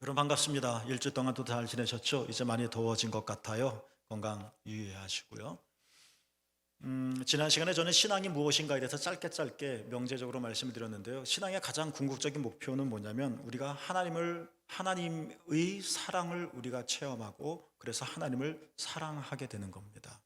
여러분 반갑습니다. 일주일 동안 또 잘 지내셨죠? 이제 많이 더워진 것 같아요. 건강 유의하시고요. 지난 시간에 저는 신앙이 무엇인가에 대해서 짧게 명제적으로 말씀을 드렸는데요. 신앙의 가장 궁극적인 목표는 뭐냐면 우리가 하나님의 사랑을 우리가 체험하고 그래서 하나님을 사랑하게 되는 겁니다.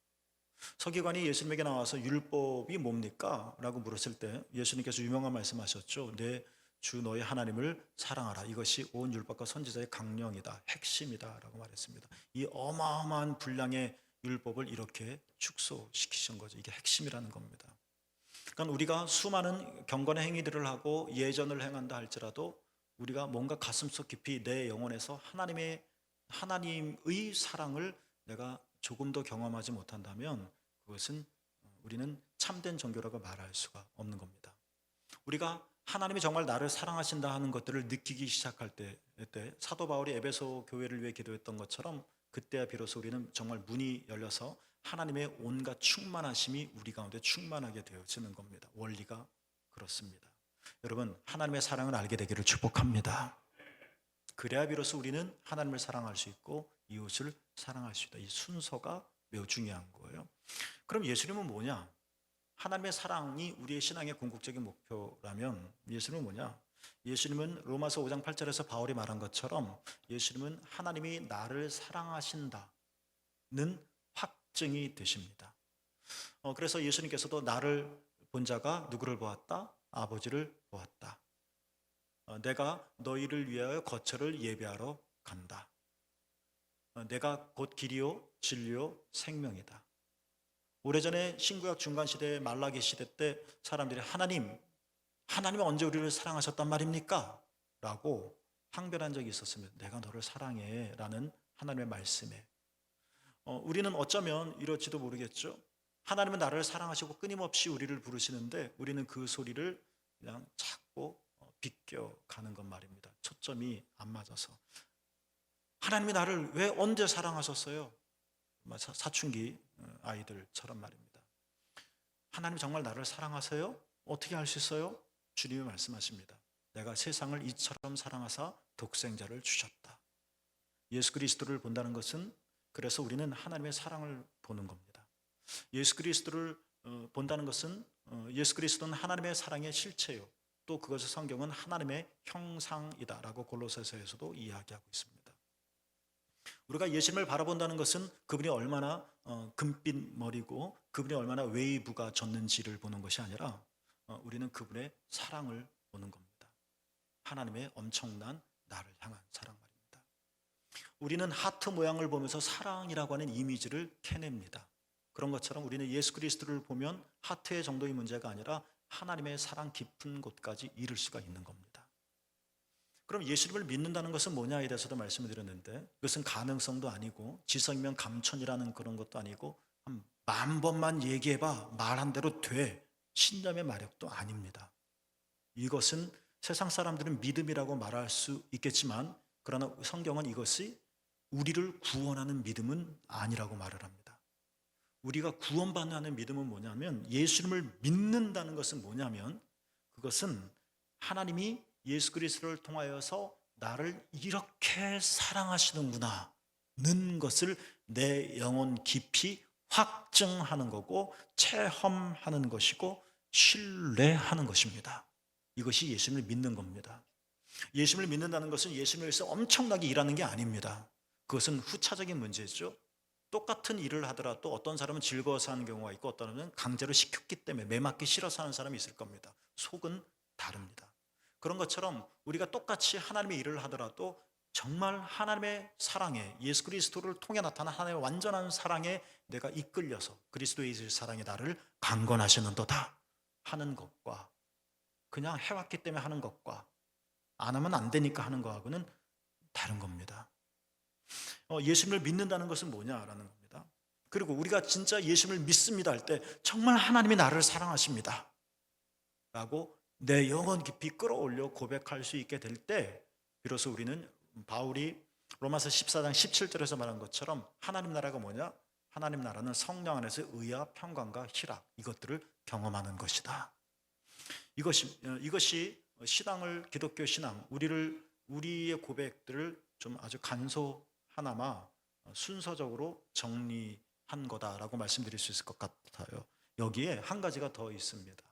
서기관이 예수님에게 나와서 율법이 뭡니까? 라고 물었을 때 예수님께서 유명한 말씀하셨죠. 내 주 너의 하나님을 사랑하라. 이것이 온 율법과 선지자의 강령이다. 핵심이다. 라고 말했습니다. 이 어마어마한 분량의 율법을 이렇게 축소시키신 거죠. 이게 핵심이라는 겁니다. 그러니까 우리가 수많은 경건의 행위들을 하고 예전을 행한다 할지라도 우리가 뭔가 가슴속 깊이 내 영혼에서 하나님의 사랑을 내가 조금 더 경험하지 못한다면 그것은 우리는 참된 종교라고 말할 수가 없는 겁니다. 우리가 하나님이 정말 나를 사랑하신다 하는 것들을 느끼기 시작할 때 사도 바울이 에베소 교회를 위해 기도했던 것처럼 그때야 비로소 우리는 정말 문이 열려서 하나님의 온갖 충만하심이 우리 가운데 충만하게 되어지는 겁니다. 원리가 그렇습니다. 여러분, 하나님의 사랑을 알게 되기를 축복합니다. 그래야 비로소 우리는 하나님을 사랑할 수 있고 이웃을 사랑할 수 있다. 이 순서가 매우 중요한 거예요. 그럼 예수님은 뭐냐? 하나님의 사랑이 우리의 신앙의 궁극적인 목표라면 예수님은 뭐냐? 예수님은 로마서 5장 8절에서 바울이 말한 것처럼 예수님은 하나님이 나를 사랑하신다는 확증이 되십니다. 그래서 예수님께서도 나를 본 자가 누구를 보았다? 아버지를 보았다. 내가 너희를 위하여 거처를 예비하러 간다. 내가 곧 길이요 진리요 생명이다. 오래전에 신구약 중간시대 말라기 시대 때 사람들이 하나님은 언제 우리를 사랑하셨단 말입니까? 라고 항변한 적이 있었습니다. 내가 너를 사랑해 라는 하나님의 말씀에 우리는 어쩌면 이럴지도 모르겠죠. 하나님은 나를 사랑하시고 끊임없이 우리를 부르시는데 우리는 그 소리를 그냥 찾고 비껴가는 것 말입니다. 초점이 안 맞아서. 하나님이 나를 왜 언제 사랑하셨어요? 사춘기 아이들처럼 말입니다. 하나님 정말 나를 사랑하세요? 어떻게 알 수 있어요? 주님이 말씀하십니다. 내가 세상을 이처럼 사랑하사 독생자를 주셨다. 예수 그리스도를 본다는 것은 그래서 우리는 하나님의 사랑을 보는 겁니다. 예수 그리스도를 본다는 것은 예수 그리스도는 하나님의 사랑의 실체요. 또 그것을 성경은 하나님의 형상이다라고 골로새서에서도 이야기하고 있습니다. 우리가 예수님을 바라본다는 것은 그분이 얼마나 금빛 머리고 그분이 얼마나 웨이브가 졌는지를 보는 것이 아니라 우리는 그분의 사랑을 보는 겁니다. 하나님의 엄청난 나를 향한 사랑 말입니다. 우리는 하트 모양을 보면서 사랑이라고 하는 이미지를 캐냅니다. 그런 것처럼 우리는 예수 그리스도를 보면 하트의 정도의 문제가 아니라 하나님의 사랑 깊은 곳까지 이룰 수가 있는 겁니다. 그럼 예수님을 믿는다는 것은 뭐냐에 대해서도 말씀을 드렸는데 그것은 가능성도 아니고 지성이면 감천이라는 그런 것도 아니고 한 10,000번만 얘기해봐 말한 대로 돼 신념의 마력도 아닙니다. 이것은 세상 사람들은 믿음이라고 말할 수 있겠지만 그러나 성경은 이것이 우리를 구원하는 믿음은 아니라고 말을 합니다. 우리가 구원받는 믿음은 뭐냐면 예수님을 믿는다는 것은 뭐냐면 그것은 하나님이 예수 그리스도를 통하여서 나를 이렇게 사랑하시는구나 는 것을 내 영혼 깊이 확증하는 거고 체험하는 것이고 신뢰하는 것입니다. 이것이 예수님을 믿는 겁니다. 예수님을 믿는다는 것은 예수님을 위해서 엄청나게 일하는 게 아닙니다. 그것은 후차적인 문제죠. 똑같은 일을 하더라도 어떤 사람은 즐거워서 하는 경우가 있고 어떤 사람은 강제로 시켰기 때문에 매맞기 싫어서 하는 사람이 있을 겁니다. 속은 다릅니다. 그런 것처럼 우리가 똑같이 하나님의 일을 하더라도 정말 하나님의 사랑에 예수 그리스도를 통해 나타난 하나님의 완전한 사랑에 내가 이끌려서 그리스도의 사랑이 나를 강건하시는도다 하는 것과 그냥 해왔기 때문에 하는 것과 안 하면 안 되니까 하는 것하고는 다른 겁니다. 예수님을 믿는다는 것은 뭐냐라는 겁니다. 그리고 우리가 진짜 예수님을 믿습니다 할 때 정말 하나님이 나를 사랑하십니다 라고 내 영혼 깊이 끌어올려 고백할 수 있게 될 때 비로소 우리는 바울이 로마서 14장 17절에서 말한 것처럼 하나님 나라가 뭐냐? 하나님 나라는 성령 안에서 의와 평강과 희락 이것들을 경험하는 것이다. 이것이 신앙을 기독교 신앙 우리의 고백들을 좀 아주 간소하나마 순서적으로 정리한 거다라고 말씀드릴 수 있을 것 같아요. 여기에 한 가지가 더 있습니다.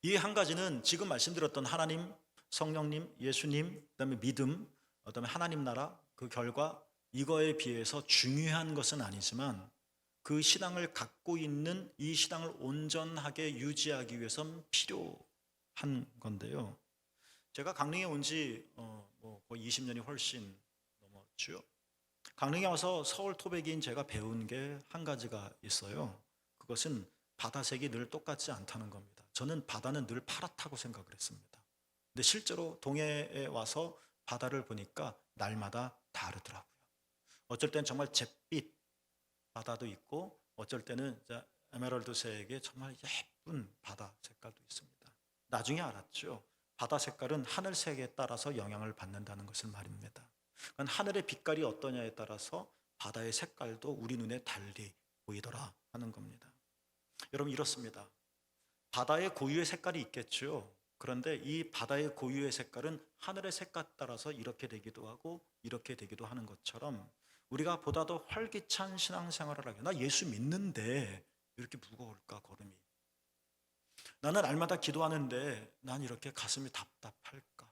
이 한 가지는 지금 말씀드렸던 하나님, 성령님, 예수님, 그다음에 믿음, 그다음에 하나님 나라 그 결과 이거에 비해서 중요한 것은 아니지만 그 신앙을 갖고 있는 이 신앙을 온전하게 유지하기 위해선 필요한 건데요. 제가 강릉에 온 지 거의 20년이 훨씬 넘었죠. 강릉에 와서 서울 토백이인 제가 배운 게 한 가지가 있어요. 그것은 바다색이 늘 똑같지 않다는 겁니다. 저는 바다는 늘 파랗다고 생각을 했습니다. 근데 실제로 동해에 와서 바다를 보니까 날마다 다르더라고요. 어쩔 땐 정말 잿빛 바다도 있고 어쩔 때는 에메랄드색의 정말 예쁜 바다 색깔도 있습니다. 나중에 알았죠. 바다 색깔은 하늘색에 따라서 영향을 받는다는 것을 말입니다. 그러니까 하늘의 빛깔이 어떠냐에 따라서 바다의 색깔도 우리 눈에 달리 보이더라 하는 겁니다. 여러분 이렇습니다. 바다의 고유의 색깔이 있겠죠. 그런데 이 바다의 고유의 색깔은 하늘의 색깔 따라서 이렇게 되기도 하고 이렇게 되기도 하는 것처럼 우리가 보다 더 활기찬 신앙생활을 하게. 나 예수 믿는데 이렇게 무거울까 걸음이. 나는 날마다 기도하는데 난 이렇게 가슴이 답답할까.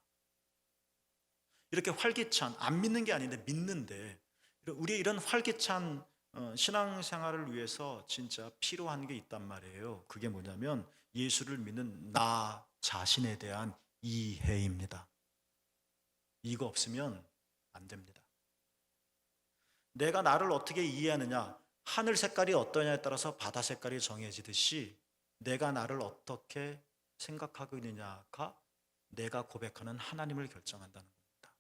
이렇게 활기찬, 안 믿는 게 아닌데 믿는데 우리의 이런 활기찬 신앙생활을 위해서 진짜 필요한 게 있단 말이에요. 그게 뭐냐면 예수를 믿는 나 자신에 대한 이해입니다. 이거 없으면 안 됩니다. 내가 나를 어떻게 이해하느냐, 하늘 색깔이 어떠냐에 따라서 바다 색깔이 정해지듯이 내가 나를 어떻게 생각하고 있느냐가 내가 고백하는 하나님을 결정한다는 겁니다.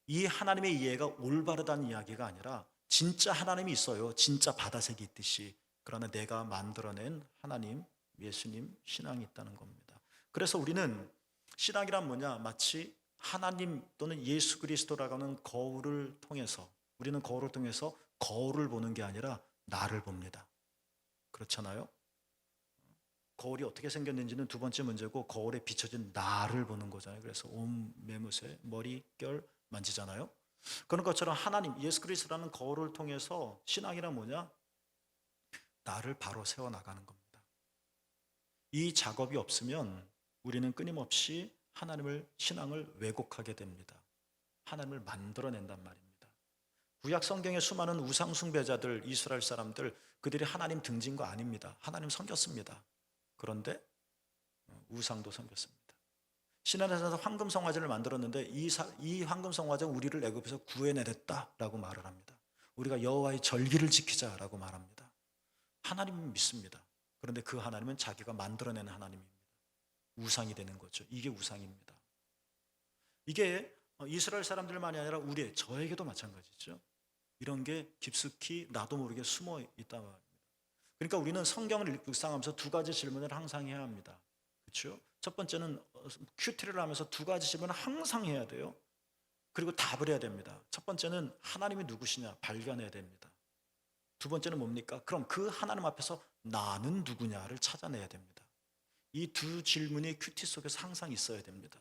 이 하나님의 이해가 올바르다는 이야기가 아니라 진짜 하나님이 있어요. 진짜 바다색이 있듯이. 그러나 내가 만들어낸 하나님, 예수님, 신앙이 있다는 겁니다. 그래서 우리는 신앙이란 뭐냐, 마치 하나님 또는 예수 그리스도라고 하는 거울을 통해서 우리는 거울을 통해서 거울을 보는 게 아니라 나를 봅니다. 그렇잖아요? 거울이 어떻게 생겼는지는 두 번째 문제고 거울에 비춰진 나를 보는 거잖아요. 그래서 옷 매무새, 머릿결 만지잖아요. 그런 것처럼 하나님, 예수 그리스도라는 거울을 통해서 신앙이란 뭐냐? 나를 바로 세워나가는 겁니다. 이 작업이 없으면 우리는 끊임없이 하나님을, 신앙을 왜곡하게 됩니다. 하나님을 만들어낸단 말입니다. 구약 성경의 수많은 우상 숭배자들, 이스라엘 사람들, 그들이 하나님 등진 거 아닙니다. 하나님 섬겼습니다. 그런데 우상도 섬겼습니다. 시내산에서 황금 성화제를 만들었는데 이 황금 성화제는 우리를 애굽에서 구해내렸다라고 말을 합니다. 우리가 여호와의 절기를 지키자라고 말합니다. 하나님은 믿습니다. 그런데 그 하나님은 자기가 만들어낸 하나님입니다. 우상이 되는 거죠. 이게 우상입니다. 이게 이스라엘 사람들만이 아니라 저에게도 마찬가지죠. 이런 게 깊숙이 나도 모르게 숨어 있단 말입니다. 그러니까 우리는 성경을 묵상하면서 두 가지 질문을 항상 해야 합니다. 그렇죠? 첫 번째는 큐티를 하면서 두 가지 질문을 항상 해야 돼요. 그리고 답을 해야 됩니다. 첫 번째는 하나님이 누구시냐 발견해야 됩니다. 두 번째는 뭡니까? 그럼 그 하나님 앞에서 나는 누구냐를 찾아내야 됩니다. 이 두 질문이 큐티 속에서 항상 있어야 됩니다.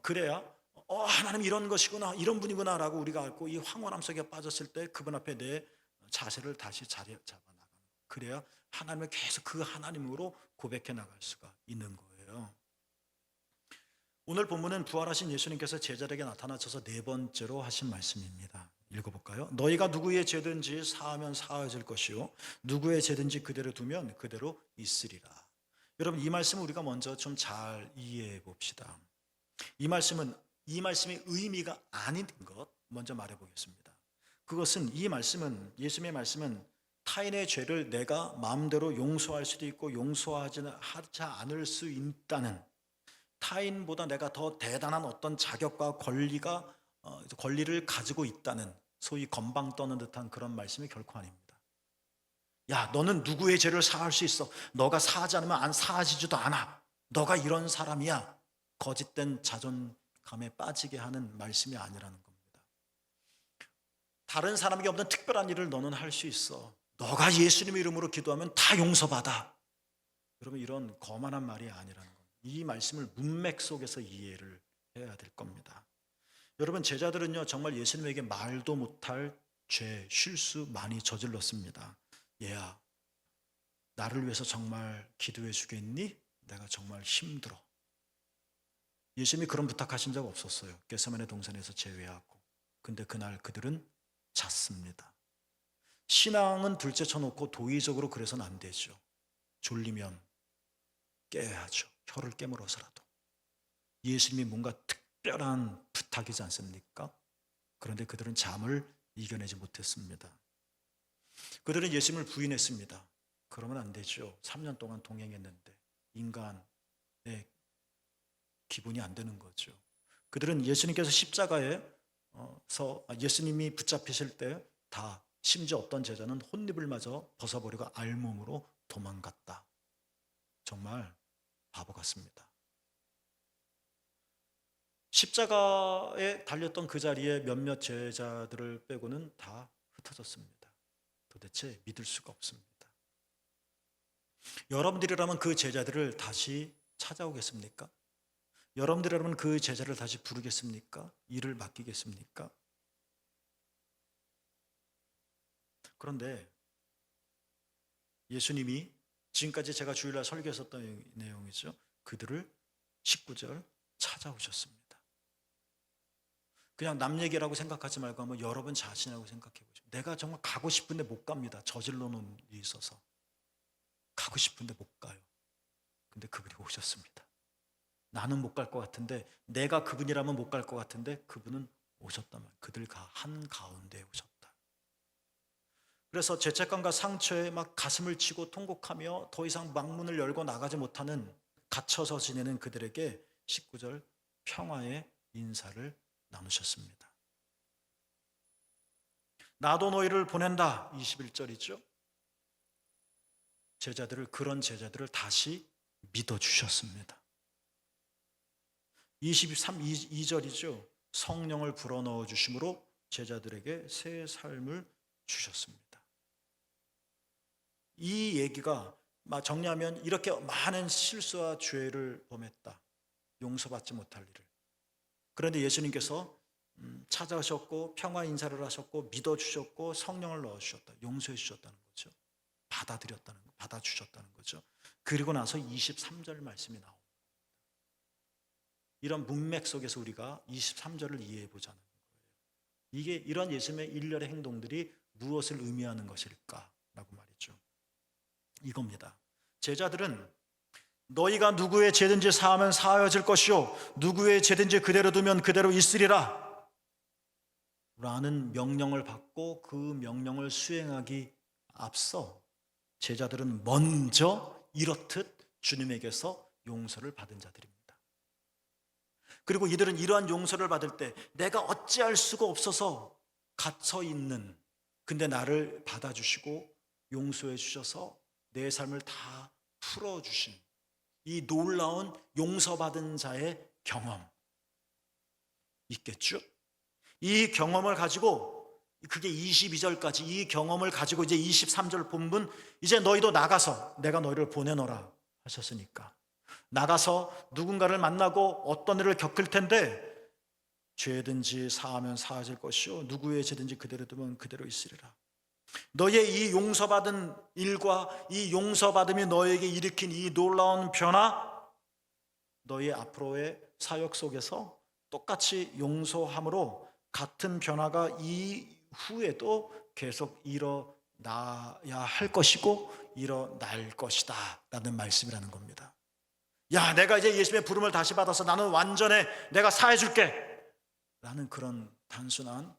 그래야 하나님 이런 것이구나, 이런 분이구나 라고 우리가 알고 이 황홀함 속에 빠졌을 때 그분 앞에 내 자세를 다시 자리 잡아나가는 거예요. 그래야 하나님을 계속 그 하나님으로 고백해 나갈 수가 있는 거예요. 오늘 본문은 부활하신 예수님께서 제자들에게 나타나셔서 네 번째로 하신 말씀입니다. 읽어볼까요? 너희가 누구의 죄든지 사하면 사하여질 것이요 누구의 죄든지 그대로 두면 그대로 있으리라. 여러분 이 말씀을 우리가 먼저 좀 잘 이해해 봅시다. 이 말씀의 의미가 아닌 것 먼저 말해 보겠습니다. 그것은 예수님의 말씀은 타인의 죄를 내가 마음대로 용서할 수도 있고 용서하지 않을 수 있다는, 타인보다 내가 더 대단한 어떤 자격과 권리를 가지고 있다는, 소위 건방 떠는 듯한 그런 말씀이 결코 아닙니다. 야, 너는 누구의 죄를 사할 수 있어. 너가 사하지 않으면 안 사하지도 않아. 너가 이런 사람이야. 거짓된 자존감에 빠지게 하는 말씀이 아니라는 겁니다. 다른 사람에게 없는 특별한 일을 너는 할 수 있어. 너가 예수님의 이름으로 기도하면 다 용서받아. 여러분 이런 거만한 말이 아니라는 겁니다. 이 말씀을 문맥 속에서 이해를 해야 될 겁니다. 여러분, 제자들은요 정말 예수님에게 말도 못할 죄, 실수 많이 저질렀습니다. 얘야, 나를 위해서 정말 기도해 주겠니? 내가 정말 힘들어. 예수님이 그런 부탁하신 적 없었어요. 겟세마네 동산에서 제외하고. 근데 그날 그들은 잤습니다. 신앙은 둘째 쳐놓고 도의적으로 그래서는 안 되죠. 졸리면 깨야죠. 혀를 깨물어서라도. 예수님이 뭔가 특별한 부탁이지 않습니까? 그런데 그들은 잠을 이겨내지 못했습니다. 그들은 예수님을 부인했습니다. 그러면 안 되죠. 3년 동안 동행했는데 인간의 기분이 안 되는 거죠. 그들은 예수님께서 십자가에서 예수님이 붙잡히실 때 다, 심지어 어떤 제자는 혼입을 마저 벗어버리고 알몸으로 도망갔다. 정말 바보 같습니다. 십자가에 달렸던 그 자리에 몇몇 제자들을 빼고는 다 흩어졌습니다. 도대체 믿을 수가 없습니다. 여러분들이라면 그 제자들을 다시 찾아오겠습니까? 여러분들이라면 그 제자를 다시 부르겠습니까? 일을 맡기겠습니까? 그런데 예수님이 지금까지 제가 주일날 설교했었던 내용이죠. 그들을 19절 찾아오셨습니다. 그냥 남 얘기라고 생각하지 말고 한번 여러분 자신이라고 생각해 보죠. 내가 정말 가고 싶은데 못 갑니다. 저질러 놓은 일이 있어서. 가고 싶은데 못 가요. 근데 그분이 오셨습니다. 나는 못 갈 것 같은데, 내가 그분이라면 못 갈 것 같은데 그분은 오셨단 말이에요. 그들 한가운데 오셨다. 그래서 죄책감과 상처에 막 가슴을 치고 통곡하며 더 이상 망문을 열고 나가지 못하는, 갇혀서 지내는 그들에게 19절 평화의 인사를 나누셨습니다. 나도 너희를 보낸다. 21절이죠. 그런 제자들을 다시 믿어주셨습니다. 2절이죠. 성령을 불어넣어 주심으로 제자들에게 새 삶을 주셨습니다. 이 얘기가 정리하면 이렇게 많은 실수와 죄를 범했다. 용서받지 못할 일을. 그런데 예수님께서 찾아오셨고 평화 인사를 하셨고 믿어주셨고 성령을 넣어주셨다. 용서해 주셨다는 거죠. 받아주셨다는 거죠. 그리고 나서 23절 말씀이 나옵니다. 이런 문맥 속에서 우리가 23절을 이해해 보자는 거예요. 이런 예수님의 일련의 행동들이 무엇을 의미하는 것일까라고 말이죠. 이겁니다. 제자들은 너희가 누구의 죄든지 사하면 사하여질 것이요 누구의 죄든지 그대로 두면 그대로 있으리라 라는 명령을 받고 그 명령을 수행하기 앞서 제자들은 먼저 이렇듯 주님에게서 용서를 받은 자들입니다. 그리고 이들은 이러한 용서를 받을 때 내가 어찌할 수가 없어서 갇혀있는, 근데 나를 받아주시고 용서해 주셔서 내 삶을 다 풀어주신 이 놀라운 용서받은 자의 경험 있겠죠? 이 경험을 가지고, 그게 22절까지 이 경험을 가지고 이제 23절 본문, 이제 너희도 나가서 내가 너희를 보내노라 하셨으니까 나가서 누군가를 만나고 어떤 일을 겪을 텐데 죄든지 사하면 사하질 것이요 누구의 죄든지 그대로 두면 그대로 있으리라. 너의 이 용서받은 일과 이 용서받음이 너에게 일으킨 이 놀라운 변화, 너의 앞으로의 사역 속에서 똑같이 용서함으로 같은 변화가 이후에도 계속 일어나야 할 것이고 일어날 것이다 라는 말씀이라는 겁니다. 야, 내가 이제 예수님의 부름을 다시 받아서 나는 완전해, 내가 사해줄게 라는 그런 단순한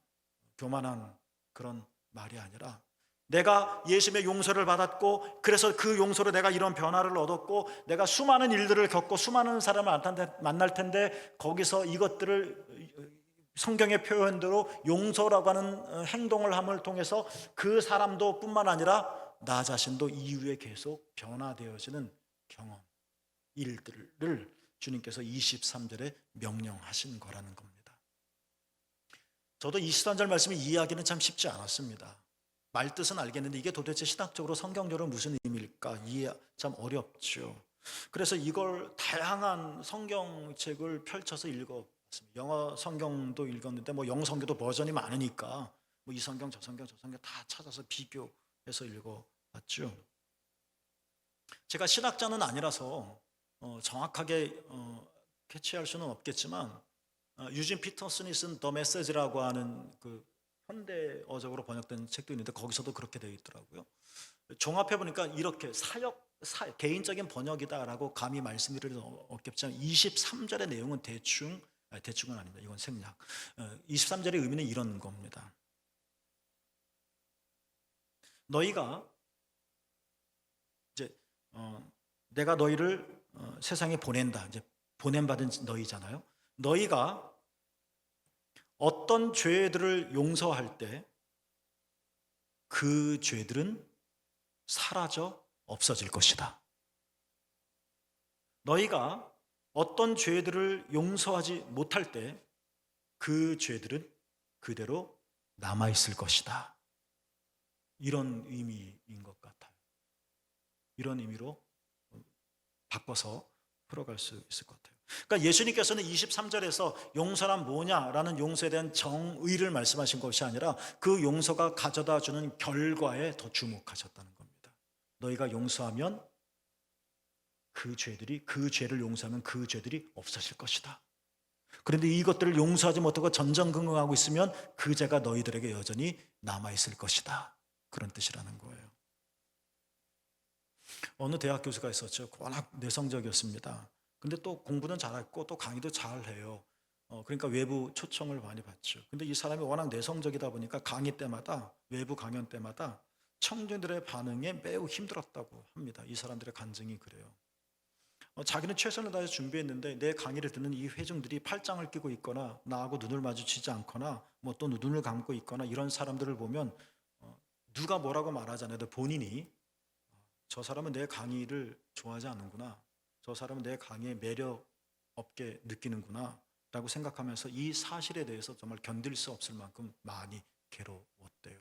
교만한 그런 말이 아니라, 내가 예수님의 용서를 받았고 그래서 그 용서로 내가 이런 변화를 얻었고 내가 수많은 일들을 겪고 수많은 사람을 만날 텐데 거기서 이것들을 성경의 표현대로 용서라고 하는 행동을 함을 통해서 그 사람도 뿐만 아니라 나 자신도 이후에 계속 변화되어지는 경험, 일들을 주님께서 23절에 명령하신 거라는 겁니다. 저도 23절 말씀을 이해하기는 참 쉽지 않았습니다. 말뜻은 알겠는데 이게 도대체 신학적으로 성경적으로 무슨 의미일까 이해 참 어렵죠. 그래서 이걸 다양한 성경책을 펼쳐서 읽어봤습니다. 영어 성경도 읽었는데 뭐 영어 성경도 버전이 많으니까 뭐 이 성경 저 성경 저 성경 다 찾아서 비교해서 읽어봤죠. 제가 신학자는 아니라서 정확하게 캐치할 수는 없겠지만 유진 피터슨이 쓴 더 메시지라고 하는 그 현대어적으로 번역된 책도 있는데 거기서도 그렇게 되어 있더라고요. 종합해 보니까 이렇게 개인적인 번역이다라고 감히 말씀드리기는 없겠지만 23절의 내용은 대충은 아닙니다. 이건 생략. 23절의 의미는 이런 겁니다. 너희가 이제 내가 너희를 세상에 보낸다. 이제 보냄받은 너희잖아요. 너희가 어떤 죄들을 용서할 때 그 죄들은 사라져 없어질 것이다. 너희가 어떤 죄들을 용서하지 못할 때 그 죄들은 그대로 남아있을 것이다. 이런 의미인 것 같아요. 이런 의미로 바꿔서 풀어갈 수 있을 것 같아요. 그러니까 예수님께서는 23절에서 용서란 뭐냐라는 용서에 대한 정의를 말씀하신 것이 아니라 그 용서가 가져다 주는 결과에 더 주목하셨다는 겁니다. 너희가 용서하면 그 죄를 용서하면 그 죄들이 없어질 것이다. 그런데 이것들을 용서하지 못하고 전전긍긍하고 있으면 그 죄가 너희들에게 여전히 남아있을 것이다. 그런 뜻이라는 거예요. 어느 대학 교수가 있었죠. 워낙 내성적이었습니다. 근데 또 공부는 잘했고 또 강의도 잘해요. 그러니까 외부 초청을 많이 받죠. 근데 이 사람이 워낙 내성적이다 보니까 강의 때마다, 외부 강연 때마다 청중들의 반응에 매우 힘들었다고 합니다. 이 사람들의 간증이 그래요. 자기는 최선을 다해서 준비했는데 내 강의를 듣는 이 회중들이 팔짱을 끼고 있거나 나하고 눈을 마주치지 않거나 뭐 또 눈을 감고 있거나 이런 사람들을 보면 누가 뭐라고 말하잖아요. 본인이 저 사람은 내 강의를 좋아하지 않는구나. 저 사람은 내 강의에 매력 없게 느끼는구나 라고 생각하면서 이 사실에 대해서 정말 견딜 수 없을 만큼 많이 괴로웠대요.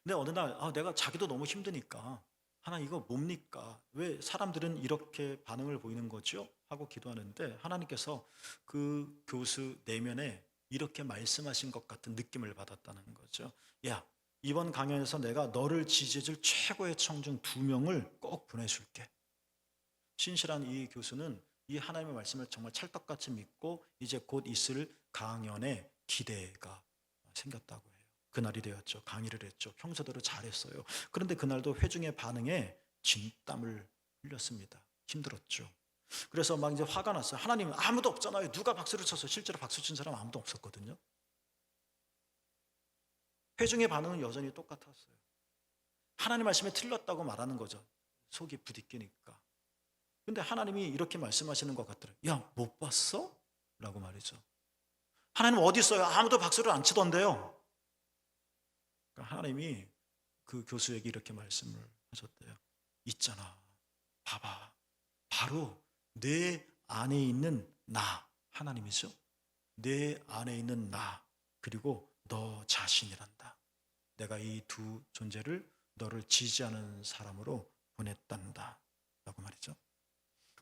근데 어느 날 내가 자기도 너무 힘드니까 하나님 이거 뭡니까? 왜 사람들은 이렇게 반응을 보이는 거죠? 하고 기도하는데 하나님께서 그 교수 내면에 이렇게 말씀하신 것 같은 느낌을 받았다는 거죠. 야, 이번 강연에서 내가 너를 지지해줄 최고의 청중 2명을 꼭 보내줄게. 신실한 이 교수는 이 하나님의 말씀을 정말 찰떡같이 믿고 이제 곧 있을 강연에 기대가 생겼다고 해요. 그날이 되었죠. 강의를 했죠. 평소대로 잘했어요. 그런데 그날도 회중의 반응에 진땀을 흘렸습니다. 힘들었죠. 그래서 막 이제 화가 났어요. 하나님 아무도 없잖아요. 누가 박수를 쳤어요. 실제로 박수 친 사람 아무도 없었거든요. 회중의 반응은 여전히 똑같았어요. 하나님 말씀에 틀렸다고 말하는 거죠. 속이 부딪히니까. 근데 하나님이 이렇게 말씀하시는 것 같더라고요. 야, 못 봤어? 라고 말이죠. 하나님 어디 있어요? 아무도 박수를 안 치던데요. 그러니까 하나님이 그 교수에게 이렇게 말씀을 하셨대요. 있잖아. 봐봐. 바로 내 안에 있는 나. 하나님이죠. 내 안에 있는 나. 그리고 너 자신이란다. 내가 이 두 존재를 너를 지지하는 사람으로 보냈단다. 라고 말이죠.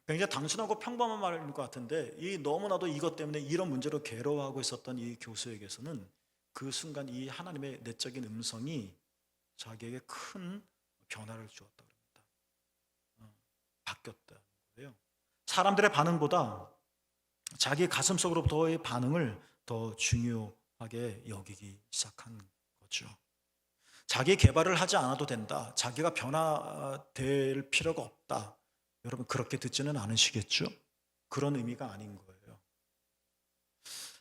굉장히 단순하고 평범한 말인 것 같은데 이 너무나도 이것 때문에 이런 문제로 괴로워하고 있었던 이 교수에게서는 그 순간 이 하나님의 내적인 음성이 자기에게 큰 변화를 주었다 그럽니다. 바뀌었다는 거예요. 사람들의 반응보다 자기 가슴 속으로부터의 반응을 더 중요하게 여기기 시작한 거죠. 자기 개발을 하지 않아도 된다. 자기가 변화될 필요가 없다. 여러분 그렇게 듣지는 않으시겠죠? 그런 의미가 아닌 거예요.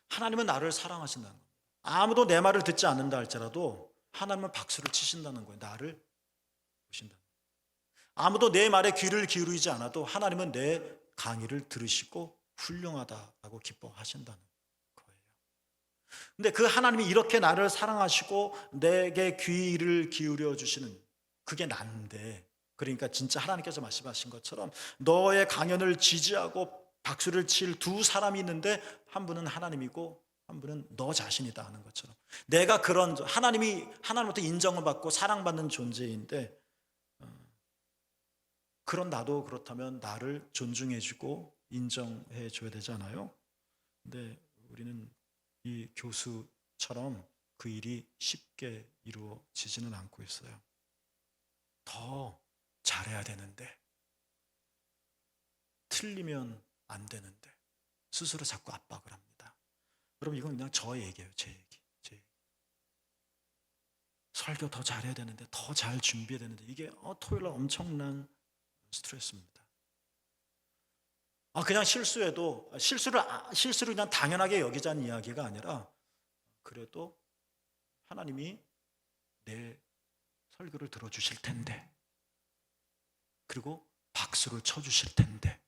하나님은 나를 사랑하신다는 겁니다. 아무도 내 말을 듣지 않는다 할지라도 하나님은 박수를 치신다는 거예요. 나를 보신다. 아무도 내 말에 귀를 기울이지 않아도 하나님은 내 강의를 들으시고 훌륭하다라고 기뻐하신다는 거예요. 근데 그 하나님이 이렇게 나를 사랑하시고 내게 귀를 기울여 주시는 그게 난데 그러니까 진짜 하나님께서 말씀하신 것처럼 너의 강연을 지지하고 박수를 칠 두 사람이 있는데 한 분은 하나님이고 한 분은 너 자신이다 하는 것처럼 내가 그런 하나님부터 인정을 받고 사랑받는 존재인데 그런 나도 그렇다면 나를 존중해주고 인정해줘야 되잖아요. 근데 우리는 이 교수처럼 그 일이 쉽게 이루어지지는 않고 있어요. 더 잘해야 되는데, 틀리면 안 되는데 스스로 자꾸 압박을 합니다. 여러분, 이건 그냥 저 얘기예요. 제 얘기. 설교 더 잘해야 되는데, 더 잘 준비해야 되는데, 이게 토요일날 엄청난 스트레스입니다. 그냥 실수해도 실수를 그냥 당연하게 여기자는 이야기가 아니라, 그래도 하나님이 내 설교를 들어주실 텐데, 그리고 박수를 쳐주실 텐데,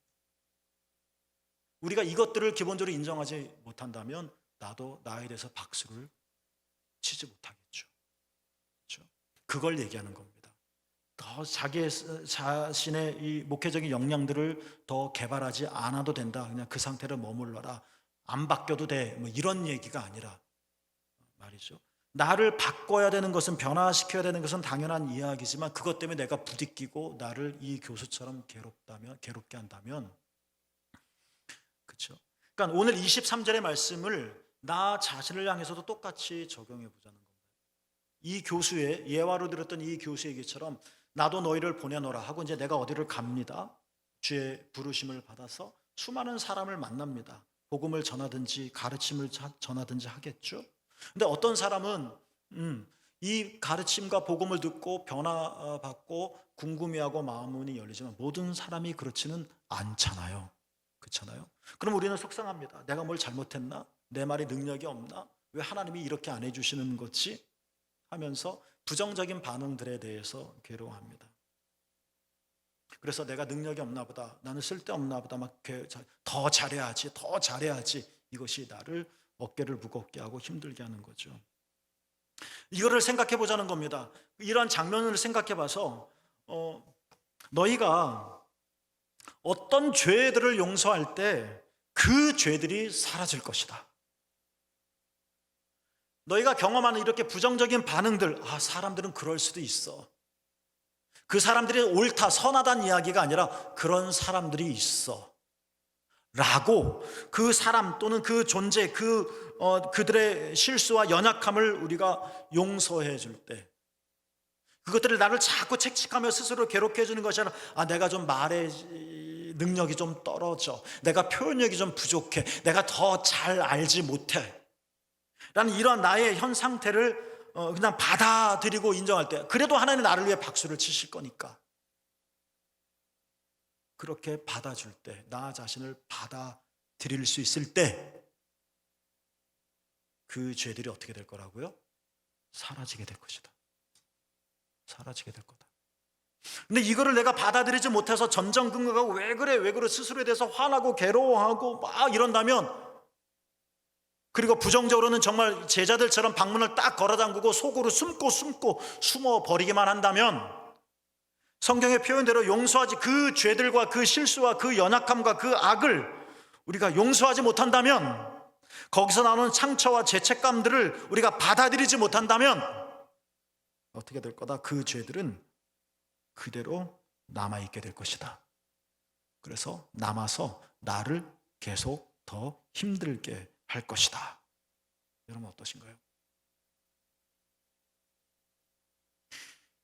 우리가 이것들을 기본적으로 인정하지 못한다면 나도 나에 대해서 박수를 치지 못하겠죠. 그렇죠? 그걸 얘기하는 겁니다. 더 자기 자신의 이 목회적인 역량들을 더 개발하지 않아도 된다. 그냥 그 상태로 머물러라. 안 바뀌어도 돼. 뭐 이런 얘기가 아니라 말이죠. 나를 바꿔야 되는 것은, 변화시켜야 되는 것은 당연한 이야기지만, 그것 때문에 내가 부딪히고 나를 이 교수처럼 괴롭게 한다면, 그렇죠? 그러니까 오늘 23절의 말씀을 나 자신을 향해서도 똑같이 적용해 보자는 겁니다. 이 교수의, 예화로 들었던 이 교수의 얘기처럼 나도 너희를 보내노라 하고 이제 내가 어디를 갑니다. 주의 부르심을 받아서 수많은 사람을 만납니다. 복음을 전하든지 가르침을 전하든지 하겠죠. 근데 어떤 사람은 이 가르침과 복음을 듣고 변화받고 궁금해하고 마음문이 열리지만, 모든 사람이 그렇지는 않잖아요. 그렇잖아요. 그럼 우리는 속상합니다. 내가 뭘 잘못했나? 내 말에 능력이 없나? 왜 하나님이 이렇게 안 해주시는 거지? 하면서 부정적인 반응들에 대해서 괴로워합니다. 그래서 내가 능력이 없나 보다, 나는 쓸데없나 보다, 더 잘해야지, 더 잘해야지, 이것이 나를 어깨를 무겁게 하고 힘들게 하는 거죠. 이거를 생각해 보자는 겁니다. 이러한 장면을 생각해 봐서 너희가 어떤 죄들을 용서할 때 그 죄들이 사라질 것이다. 너희가 경험하는 이렇게 부정적인 반응들, 사람들은 그럴 수도 있어. 그 사람들이 옳다, 선하다는 이야기가 아니라 그런 사람들이 있어 라고, 그 사람 또는 그 존재, 그들의 실수와 연약함을 우리가 용서해 줄 때, 그것들을 나를 자꾸 책칙하며 스스로 괴롭게 해주는 것이 아니라, 내가 좀 말의 능력이 좀 떨어져, 내가 표현력이 좀 부족해, 내가 더 잘 알지 못해 라는 이러한 나의 현 상태를 그냥 받아들이고 인정할 때, 그래도 하나님 나를 위해 박수를 치실 거니까, 그렇게 받아줄 때, 나 자신을 받아들일 수 있을 때, 그 죄들이 어떻게 될 거라고요? 사라지게 될 것이다. 사라지게 될 거다. 근데 이거를 내가 받아들이지 못해서 전전긍긍하고 왜 그래 스스로에 대해서 화나고 괴로워하고 막 이런다면, 그리고 부정적으로는 정말 제자들처럼 방문을 딱 걸어 잠그고 속으로 숨고 숨어 버리기만 한다면, 성경의 표현대로 용서하지, 그 죄들과 그 실수와 그 연약함과 그 악을 우리가 용서하지 못한다면, 거기서 나오는 상처와 죄책감들을 우리가 받아들이지 못한다면 어떻게 될 거다? 그 죄들은 그대로 남아있게 될 것이다. 그래서 남아서 나를 계속 더 힘들게 할 것이다. 여러분 어떠신가요?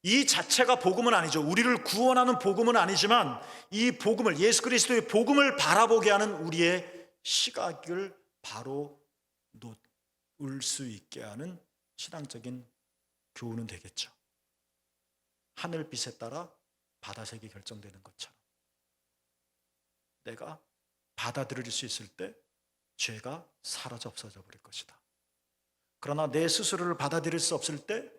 이 자체가 복음은 아니죠. 우리를 구원하는 복음은 아니지만, 이 복음을, 예수 그리스도의 복음을 바라보게 하는 우리의 시각을 바로 놓을 수 있게 하는 신앙적인 교훈은 되겠죠. 하늘빛에 따라 바다색이 결정되는 것처럼, 내가 받아들일 수 있을 때 죄가 사라져 없어져 버릴 것이다. 그러나 내 스스로를 받아들일 수 없을 때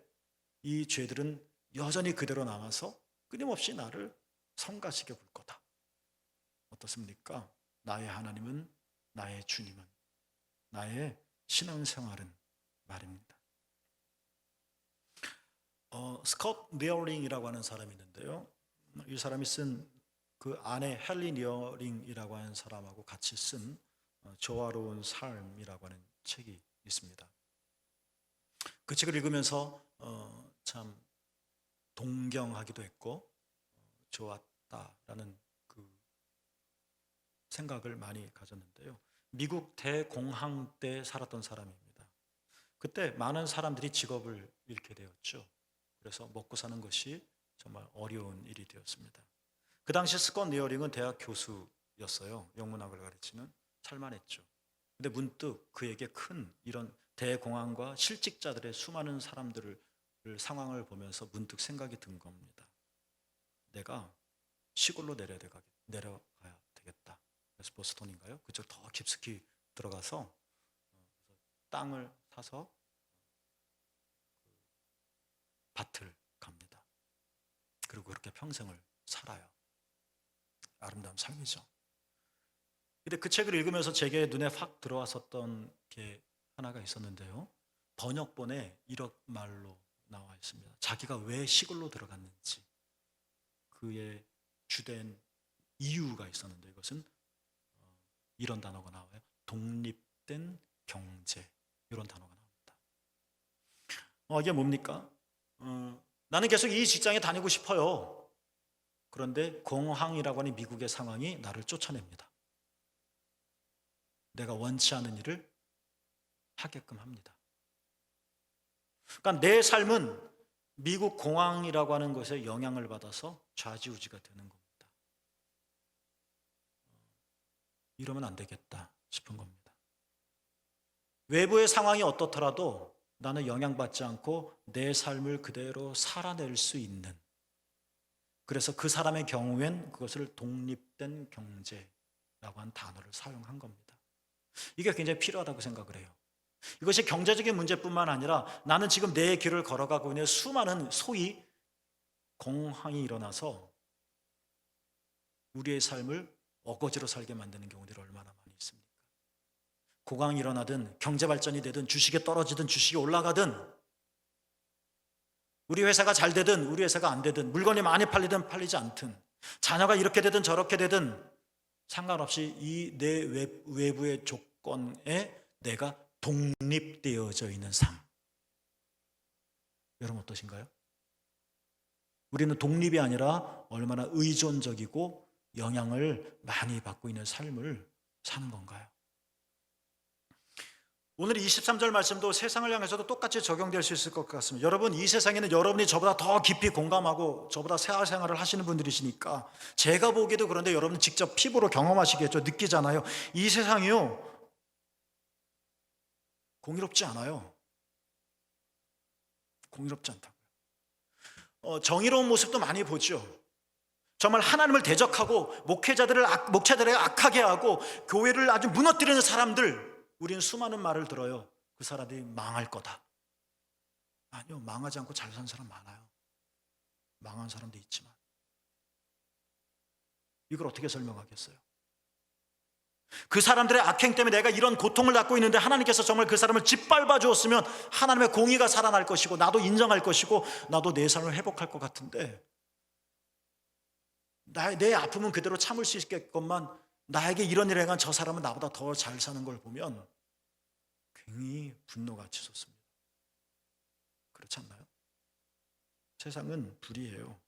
이 죄들은 여전히 그대로 남아서 끊임없이 나를 성가시게 굴 거다. 어떻습니까? 나의 하나님은, 나의 주님은, 나의 신앙생활은 말입니다. 스콧 니어링이라고 하는 사람이 있는데요. 이 사람이 쓴, 그 아내 헨리 니어링이라고 하는 사람하고 같이 쓴 조화로운 삶이라고 하는 책이 있습니다. 그 책을 읽으면서 참 동경하기도 했고 좋았다라는 그 생각을 많이 가졌는데요. 미국 대공황 때 살았던 사람입니다. 그때 많은 사람들이 직업을 잃게 되었죠. 그래서 먹고 사는 것이 정말 어려운 일이 되었습니다. 그 당시 스콧 니어링은 대학 교수였어요. 영문학을 가르치는. 살만했죠. 근데 문득 그에게 큰 이런 대공황과 실직자들의 수많은 사람들을 상황을 보면서 문득 생각이 든 겁니다. 내가 시골로 내려가야 되겠다. 그래서 보스턴인가요? 그쪽 더 깊숙이 들어가서 땅을 사서 밭을 갑니다. 그리고 그렇게 평생을 살아요. 아름다운 삶이죠. 근데 그 책을 읽으면서 제게 눈에 확 들어왔었던 게 하나가 있었는데요. 번역본에 이런 말로 나와 있습니다. 자기가 왜 시골로 들어갔는지 그의 주된 이유가 있었는데 이것은 이런 단어가 나와요. 독립된 경제, 이런 단어가 나옵니다. 이게 뭡니까? 나는 계속 이 직장에 다니고 싶어요. 그런데 공황이라고 하는 미국의 상황이 나를 쫓아냅니다. 내가 원치 않은 일을 하게끔 합니다. 그러니까 내 삶은 미국 공황이라고 하는 것에 영향을 받아서 좌지우지가 되는 겁니다. 이러면 안 되겠다 싶은 겁니다. 외부의 상황이 어떻더라도 나는 영향받지 않고 내 삶을 그대로 살아낼 수 있는, 그래서 그 사람의 경우엔 그것을 독립된 경제라고 한 단어를 사용한 겁니다. 이게 굉장히 필요하다고 생각을 해요. 이것이 경제적인 문제뿐만 아니라 나는 지금 내 길을 걸어가고 있는 수많은 소위 공황이 일어나서 우리의 삶을 어거지로 살게 만드는 경우들이 얼마나 많이 있습니까? 공황이 일어나든 경제 발전이 되든 주식이 떨어지든 주식이 올라가든 우리 회사가 잘 되든 우리 회사가 안 되든 물건이 많이 팔리든 팔리지 않든 자녀가 이렇게 되든 저렇게 되든 상관없이 이 내 외부의 조건에 내가 독립되어져 있는 삶. 여러분 어떠신가요? 우리는 독립이 아니라 얼마나 의존적이고 영향을 많이 받고 있는 삶을 사는 건가요? 오늘 23절 말씀도 세상을 향해서도 똑같이 적용될 수 있을 것 같습니다. 여러분, 이 세상에는 여러분이 저보다 더 깊이 공감하고 저보다 생활을 하시는 분들이시니까 제가 보기에도 그런데 여러분 직접 피부로 경험하시겠죠. 느끼잖아요. 이 세상이요, 공의롭지 않아요. 공의롭지 않다고요. 정의로운 모습도 많이 보죠. 정말 하나님을 대적하고 목회자들을 악하게 하고 교회를 아주 무너뜨리는 사람들, 우리는 수많은 말을 들어요. 그 사람들이 망할 거다. 아니요, 망하지 않고 잘 산 사람 많아요. 망한 사람도 있지만 이걸 어떻게 설명하겠어요? 그 사람들의 악행 때문에 내가 이런 고통을 받고 있는데 하나님께서 정말 그 사람을 짓밟아 주었으면 하나님의 공의가 살아날 것이고 나도 인정할 것이고 나도 내 삶을 회복할 것 같은데 내 아픔은 그대로 참을 수 있겠건만 나에게 이런 일을 행한 저 사람은 나보다 더 잘 사는 걸 보면 굉장히 분노가 치솟습니다. 그렇지 않나요? 세상은 불이에요.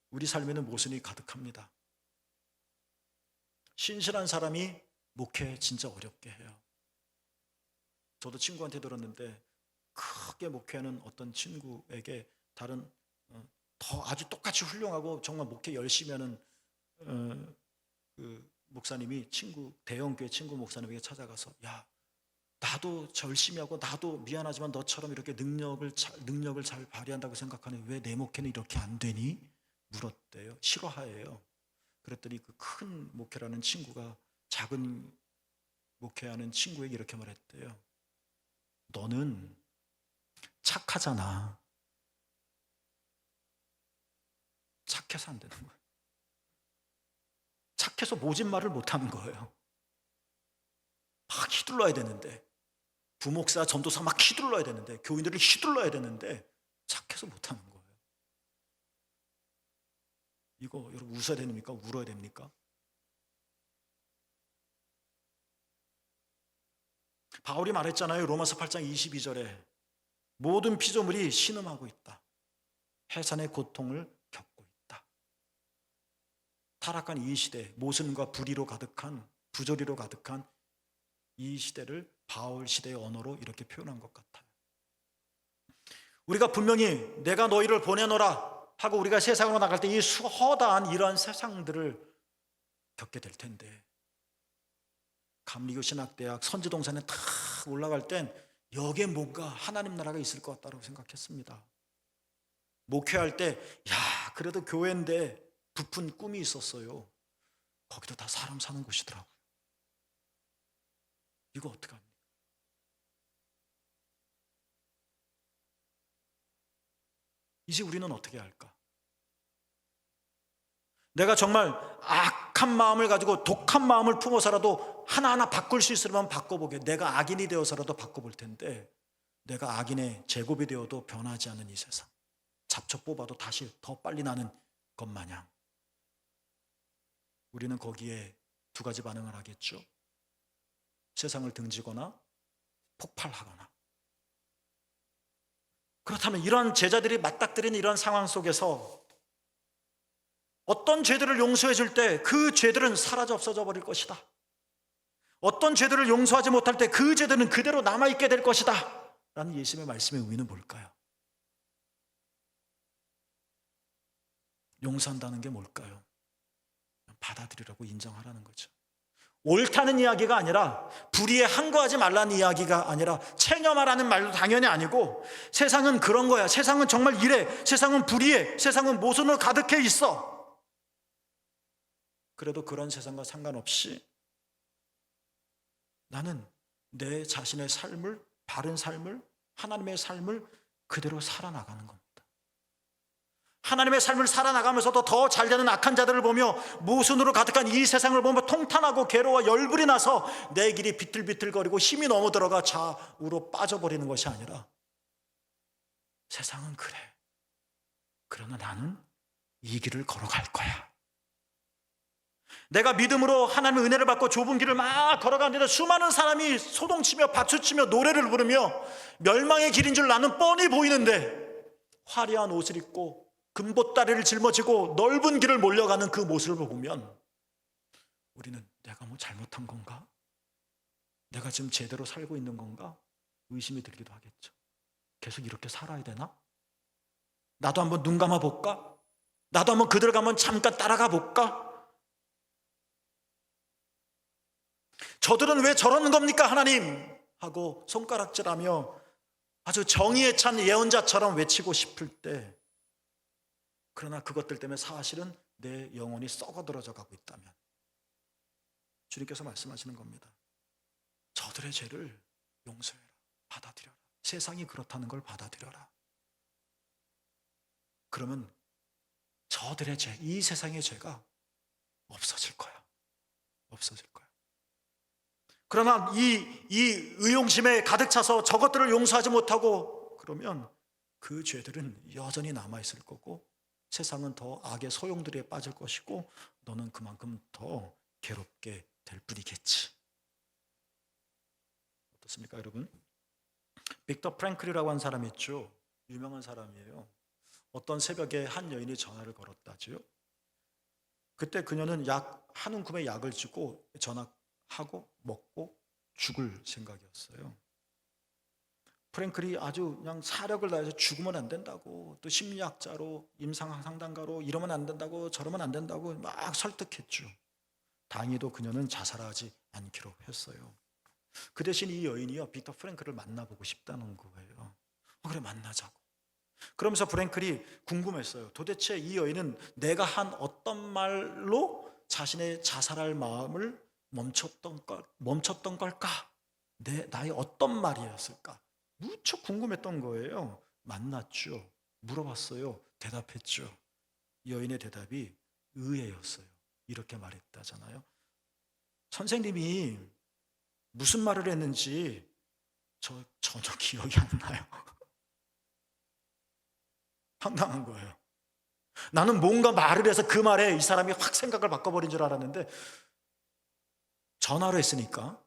우리 삶에는 모순이 가득합니다. 신실한 사람이 목회 진짜 어렵게 해요. 저도 친구한테 들었는데 크게 목회하는 어떤 친구에게 다른 더 아주 똑같이 훌륭하고 정말 목회 열심히 하는 그 목사님이 대형교회 친구 목사님에게 찾아가서 야, 나도 열심히 하고 나도 미안하지만 너처럼 이렇게 능력을 잘 발휘한다고 생각하는 왜 내 목회는 이렇게 안 되니? 물었대요. 실화예요. 그랬더니 그 큰 목회라는 친구가 작은 목회하는 친구에게 이렇게 말했대요. 너는 착하잖아. 착해서 안 되는 거예요. 착해서 모진 말을 못하는 거예요. 막 휘둘러야 되는데 부목사, 전도사 막 휘둘러야 되는데 교인들을 휘둘러야 되는데 착해서 못하는 거예요. 이거 여러분 웃어야 됩니까? 울어야 됩니까? 바울이 말했잖아요. 로마서 8장 22절에 모든 피조물이 신음하고 있다. 해산의 고통을 겪고 있다. 타락한 이 시대 모순과 불의로 가득한 부조리로 가득한 이 시대를 바울 시대의 언어로 이렇게 표현한 것 같아요. 우리가 분명히 내가 너희를 보내노라 하고 우리가 세상으로 나갈 때 이 허다한 이러한 세상들을 겪게 될 텐데, 감리교 신학대학 선지동산에 탁 올라갈 땐 여기에 뭔가 하나님 나라가 있을 것 같다고 생각했습니다. 목회할 때 야, 그래도 교회인데 부푼 꿈이 있었어요. 거기도 다 사람 사는 곳이더라고요. 이거 어떡합니까? 이제 우리는 어떻게 할까? 내가 정말 악한 마음을 가지고 독한 마음을 품어서라도 하나하나 바꿀 수 있으면 바꿔보게. 내가 악인이 되어서라도 바꿔볼 텐데, 내가 악인의 제곱이 되어도 변하지 않는 이 세상, 잡초 뽑아도 다시 더 빨리 나는 것 마냥 우리는 거기에 두 가지 반응을 하겠죠. 세상을 등지거나 폭발하거나. 그렇다면 이런 제자들이 맞닥뜨린 이런 상황 속에서 어떤 죄들을 용서해 줄 때 그 죄들은 사라져 없어져 버릴 것이다. 어떤 죄들을 용서하지 못할 때 그 죄들은 그대로 남아있게 될 것이다 라는 예수님의 말씀의 의미는 뭘까요? 용서한다는 게 뭘까요? 받아들이라고 인정하라는 거죠. 옳다는 이야기가 아니라, 불의에 항거하지 말라는 이야기가 아니라, 체념하라는 말도 당연히 아니고, 세상은 그런 거야. 세상은 정말 이래. 세상은 불의해. 세상은 모순으로 가득해 있어. 그래도 그런 세상과 상관없이 나는 내 자신의 삶을, 바른 삶을, 하나님의 삶을 그대로 살아나가는 겁니다. 하나님의 삶을 살아나가면서도 더 잘되는 악한 자들을 보며 모순으로 가득한 이 세상을 보며 통탄하고 괴로워 열불이 나서 내 길이 비틀비틀거리고 힘이 너무 들어가 좌우로 빠져버리는 것이 아니라, 세상은 그래. 그러나 나는 이 길을 걸어갈 거야. 내가 믿음으로 하나님의 은혜를 받고 좁은 길을 막 걸어가는데 수많은 사람이 소동치며 박수치며 노래를 부르며 멸망의 길인 줄 나는 뻔히 보이는데, 화려한 옷을 입고 금보다리를 짊어지고 넓은 길을 몰려가는 그 모습을 보면 우리는 내가 뭐 잘못한 건가? 내가 지금 제대로 살고 있는 건가? 의심이 들기도 하겠죠. 계속 이렇게 살아야 되나? 나도 한번 눈 감아 볼까? 나도 한번 그들 가면 잠깐 따라가 볼까? 저들은 왜 저러는 겁니까 하나님? 하고 손가락질하며 아주 정의에 찬 예언자처럼 외치고 싶을 때, 그러나 그것들 때문에 사실은 내 영혼이 썩어들어져 가고 있다면 주님께서 말씀하시는 겁니다. 저들의 죄를 용서해라. 받아들여라. 세상이 그렇다는 걸 받아들여라. 그러면 저들의 죄, 이 세상의 죄가 없어질 거야. 없어질 거야. 그러나 이 의용심에 가득 차서 저것들을 용서하지 못하고 그러면 그 죄들은 여전히 남아있을 거고, 세상은 더 악의 소용돌이에 빠질 것이고, 너는 그만큼 더 괴롭게 될 뿐이겠지. 어떻습니까 여러분? 빅터 프랭클이라고 한 사람이 있죠. 유명한 사람이에요. 어떤 새벽에 한 여인이 전화를 걸었다지요. 그때 그녀는 한 움큼의 약을 주고 전화하고 먹고 죽을 생각이었어요. 프랭클이 아주 그냥 사력을 다해서 죽으면 안 된다고, 또 심리학자로, 임상상담가로 이러면 안 된다고, 저러면 안 된다고 막 설득했죠. 다행히도 그녀는 자살하지 않기로 했어요. 그 대신 이 여인이요, 빅터 프랭클을 만나보고 싶다는 거예요. 그래, 만나자고. 그러면서 프랭클이 궁금했어요. 도대체 이 여인은 내가 한 어떤 말로 자신의 자살할 마음을 멈췄던 걸까? 나의 어떤 말이었을까? 무척 궁금했던 거예요. 만났죠. 물어봤어요. 대답했죠. 여인의 대답이 의외였어요. 이렇게 말했다잖아요. 선생님이 무슨 말을 했는지 전혀 기억이 안 나요. 황당한 거예요. 나는 뭔가 말을 해서 그 말에 이 사람이 확 생각을 바꿔버린 줄 알았는데, 전화로 했으니까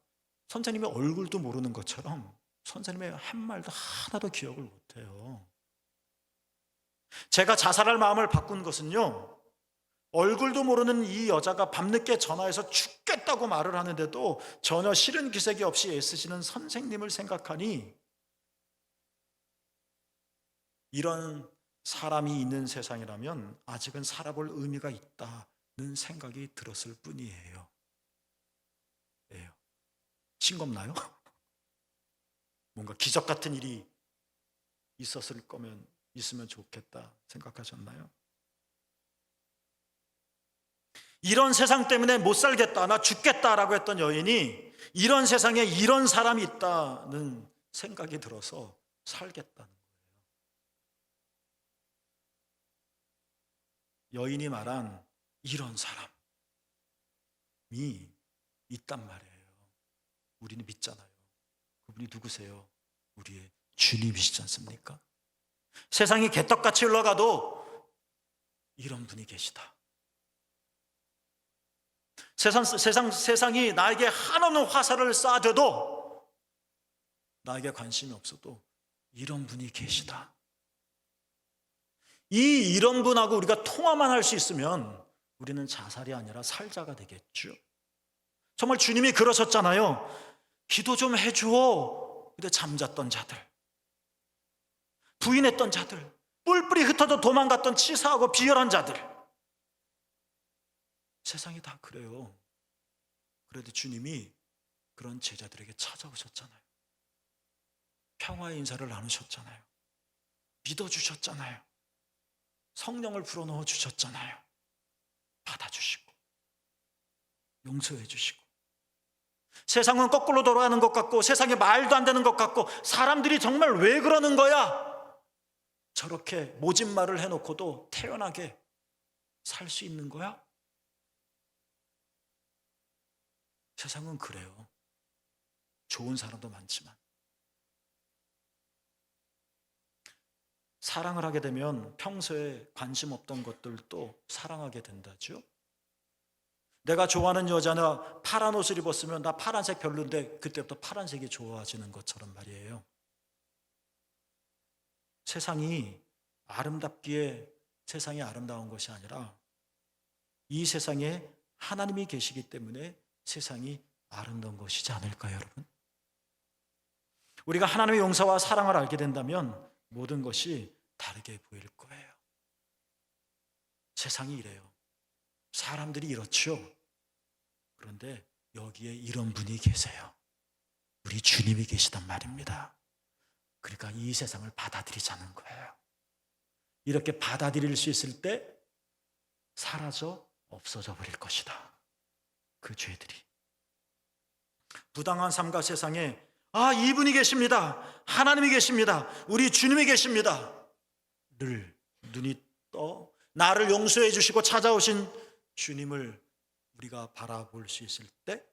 선생님의 얼굴도 모르는 것처럼 선생님의 한 말도 하나도 기억을 못해요. 제가 자살할 마음을 바꾼 것은요, 얼굴도 모르는 이 여자가 밤늦게 전화해서 죽겠다고 말을 하는데도 전혀 싫은 기색이 없이 애쓰시는 선생님을 생각하니 이런 사람이 있는 세상이라면 아직은 살아볼 의미가 있다는 생각이 들었을 뿐이에요. 싱겁나요? 뭔가 기적 같은 일이 있으면 좋겠다 생각하셨나요? 이런 세상 때문에 못 살겠다, 나 죽겠다라고 했던 여인이 이런 세상에 이런 사람이 있다는 생각이 들어서 살겠다는 거예요. 여인이 말한 이런 사람이 있단 말이에요. 우리는 믿잖아요. 그분이 누구세요? 우리의 주님이시지 않습니까? 세상이 개떡같이 흘러가도 이런 분이 계시다. 세상이 나에게 한없는 화살을 쏴대도 나에게 관심이 없어도 이런 분이 계시다. 이런 분하고 우리가 통화만 할 수 있으면 우리는 자살이 아니라 살자가 되겠죠. 정말 주님이 그러셨잖아요. 기도 좀 해줘. 근데 잠잤던 자들, 부인했던 자들, 뿔뿔이 흩어져 도망갔던 치사하고 비열한 자들, 세상이 다 그래요. 그래도 주님이 그런 제자들에게 찾아오셨잖아요. 평화의 인사를 나누셨잖아요. 믿어주셨잖아요. 성령을 불어넣어 주셨잖아요. 받아주시고 용서해 주시고. 세상은 거꾸로 돌아가는 것 같고 세상에 말도 안 되는 것 같고 사람들이 정말 왜 그러는 거야? 저렇게 모진 말을 해놓고도 태연하게 살 수 있는 거야? 세상은 그래요. 좋은 사람도 많지만 사랑을 하게 되면 평소에 관심 없던 것들도 사랑하게 된다죠. 내가 좋아하는 여자나 파란 옷을 입었으면 나 파란색 별론데 그때부터 파란색이 좋아지는 것처럼 말이에요. 세상이 아름답기에 세상이 아름다운 것이 아니라 이 세상에 하나님이 계시기 때문에 세상이 아름다운 것이지 않을까요, 여러분? 우리가 하나님의 용서와 사랑을 알게 된다면 모든 것이 다르게 보일 거예요. 세상이 이래요. 사람들이 이렇죠. 그런데 여기에 이런 분이 계세요. 우리 주님이 계시단 말입니다. 그러니까 이 세상을 받아들이자는 거예요. 이렇게 받아들일 수 있을 때 사라져 없어져 버릴 것이다. 그 죄들이. 부당한 삶과 세상에 이분이 계십니다. 하나님이 계십니다. 우리 주님이 계십니다. 늘 눈이 떠 나를 용서해 주시고 찾아오신 주님을 우리가 바라볼 수 있을 때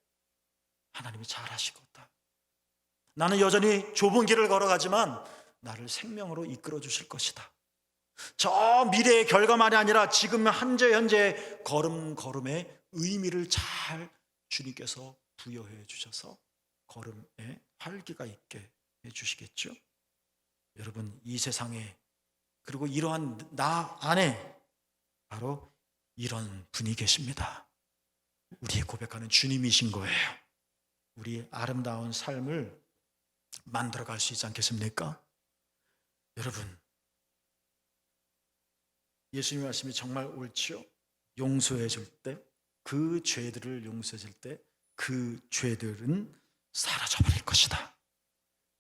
하나님이 잘하시겠다. 나는 여전히 좁은 길을 걸어가지만 나를 생명으로 이끌어 주실 것이다. 저 미래의 결과만이 아니라 지금 현재 걸음의 의미를 잘 주님께서 부여해 주셔서 걸음에 활기가 있게 해 주시겠죠. 여러분, 이 세상에 그리고 이러한 나 안에 바로 이런 분이 계십니다. 우리의 고백하는 주님이신 거예요. 우리 아름다운 삶을 만들어갈 수 있지 않겠습니까? 여러분, 예수님의 말씀이 정말 옳지요. 용서해 줄 때, 그 죄들을 용서해 줄 때 그 죄들은 사라져버릴 것이다.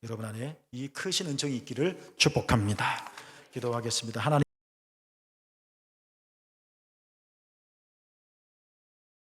여러분 안에 이 크신 은총이 있기를 축복합니다. 기도하겠습니다. 하나님,